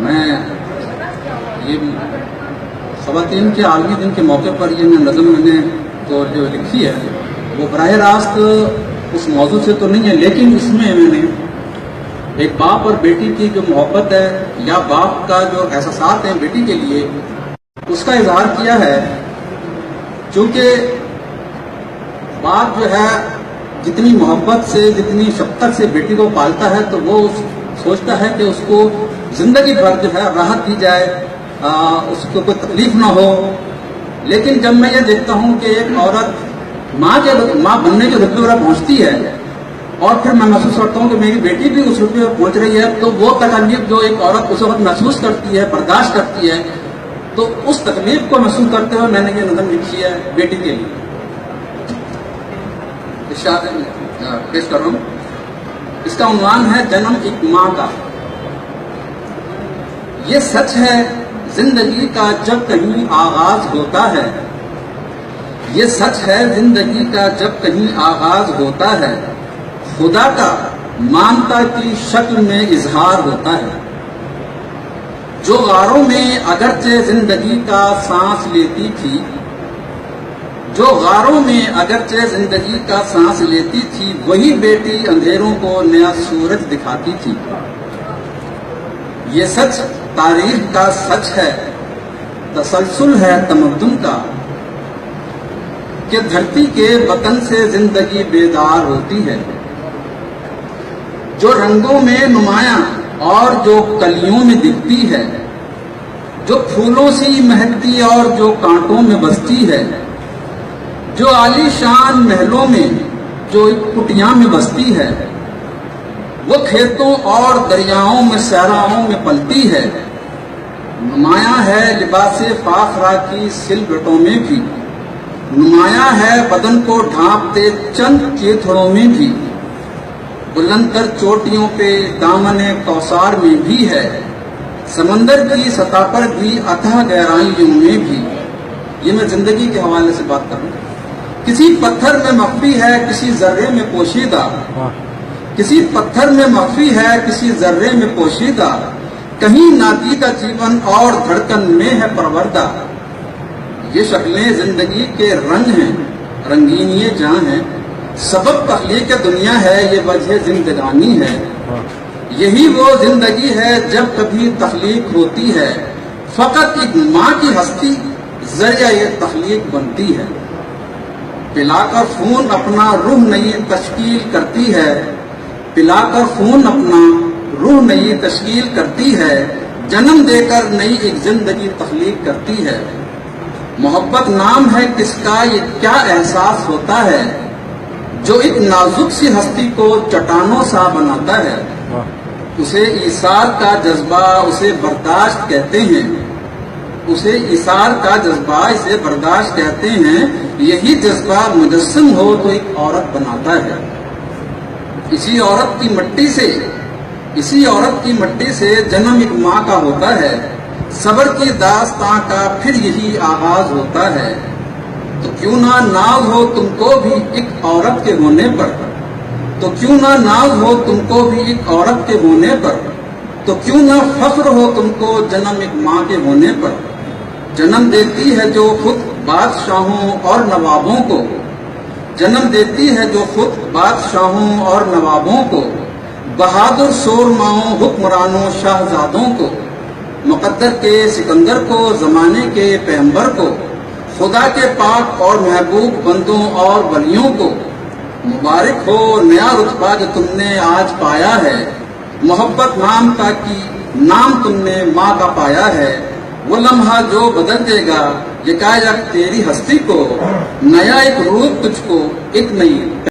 میں یہ خواتین کے عالمی دن کے موقع پر یہ نظم میں نے تو جو لکھی ہے وہ براہ راست اس موضوع سے تو نہیں ہے، لیکن اس میں نے ایک باپ اور بیٹی کی جو محبت ہے یا باپ کا جو احساسات ہیں بیٹی کے لیے اس کا اظہار کیا ہے. چونکہ باپ جو ہے جتنی محبت سے جتنی شفقت سے بیٹی کو پالتا ہے تو وہ سوچتا ہے کہ اس کو زندگی بھر جو ہے راحت دی جائے، اس کو کوئی تکلیف نہ ہو. لیکن جب میں یہ دیکھتا ہوں کہ ایک عورت ماں بننے کے رتبے پر پہنچتی ہے اور پھر میں محسوس کرتا ہوں کہ میری بیٹی بھی اس رتبے پر پہنچ رہی ہے، تو وہ تکلیف جو ایک عورت اس وقت محسوس کرتی ہے، برداشت کرتی ہے، تو اس تکلیف کو محسوس کرتے ہوئے میں نے یہ نظم لکھی ہے بیٹی کے لیے. پیش کر رہا ہوں. اس کا عنوان ہے جنم ایک ماں کا. یہ سچ ہے زندگی کا جب کہیں آغاز ہوتا ہے، یہ سچ ہے زندگی کا جب کہیں آغاز ہوتا ہے، خدا کا مانتا کی شکل میں اظہار ہوتا ہے. جو غاروں میں اگرچہ زندگی کا سانس لیتی تھی، جو غاروں میں اگرچہ زندگی کا سانس لیتی تھی، وہی بیٹی اندھیروں کو نیا سورج دکھاتی تھی. یہ سچ تاریخ کا سچ ہے، تسلسل ہے تمدن کا، کہ دھرتی کے وطن سے زندگی بیدار ہوتی ہے. جو رنگوں میں نمایاں اور جو کلیوں میں دکھتی ہے، جو پھولوں سی مہکتی اور جو کانٹوں میں بستی ہے، جو عالی شان محلوں میں جو کٹیاں میں بستی ہے، وہ کھیتوں اور دریاؤں میں صحراؤں میں پلتی ہے. نمایاں ہے لباس فاخرہ کی سلوٹوں میں بھی، نمایاں ہے بدن کو ڈھانپتے چند چیتھڑوں میں بھی، بلندر چوٹیوں پہ دامن کوثر میں بھی ہے، سمندر کی سطح پر بھی اتھاہ گہرائیوں میں بھی. یہ میں زندگی کے حوالے سے بات کروں. کسی پتھر میں مخفی ہے کسی ذرے میں پوشیدہ، کسی پتھر میں مخفی ہے کسی ذرے میں پوشیدہ، کہیں نادیدہ جیون اور دھڑکن میں ہے پروردہ. یہ شکلیں زندگی کے رنگ ہیں، رنگین یہ جہاں ہیں، سبب تخلیق دنیا ہے، یہ وجہ زندگانی ہے. یہی وہ زندگی ہے جب کبھی تخلیق ہوتی ہے، فقط ایک ماں کی ہستی ذریعہ یہ تخلیق بنتی ہے. پلا کر خون اپنا روح نئی تشکیل کرتی ہے، پلا کر خون اپنا روح نئی تشکیل کرتی ہے، جنم دے کر نئی ایک زندگی تخلیق کرتی ہے. محبت نام ہے کس کا یہ کیا احساس ہوتا ہے، جو ایک نازک سی ہستی کو چٹانوں سا بناتا ہے. اسے ایثار کا جذبہ اسے برداشت کہتے ہیں، اسے ایثار کا جذبہ اسے برداشت کہتے ہیں. یہی جذبہ مجسم ہو تو ایک عورت بناتا ہے. اسی عورت کی مٹی سے جنم ایک ماں کا ہوتا ہے. صبر کی داستاں کا پھر یہی آغاز ہوتا ہے. تو کیوں نہ ناز ہو تم کو بھی ایک عورت کے ہونے پر، تو کیوں نہ ناز ہو تم کو بھی ایک عورت کے ہونے پر، تو کیوں نہ فخر ہو تم کو جنم ایک ماں کے ہونے پر. جنم دیتی ہے جو خود بادشاہوں اور نوابوں کو، جنم دیتی ہے جو خود بادشاہوں اور نوابوں کو، بہادر سورماؤں حکمرانوں شاہزادوں کو، مقدر کے سکندر کو، زمانے کے پیغمبر کو، خدا کے پاک اور محبوب بندوں اور ولیوں کو. مبارک ہو نیا رتبہ جو تم نے آج پایا ہے، محبت نام کا کی نام تم نے ماں کا پایا ہے. وہ لمحہ جو بدل دے گا یکایک تیری ہستی کو، نیا ایک روپ تجھ کو ایک نئی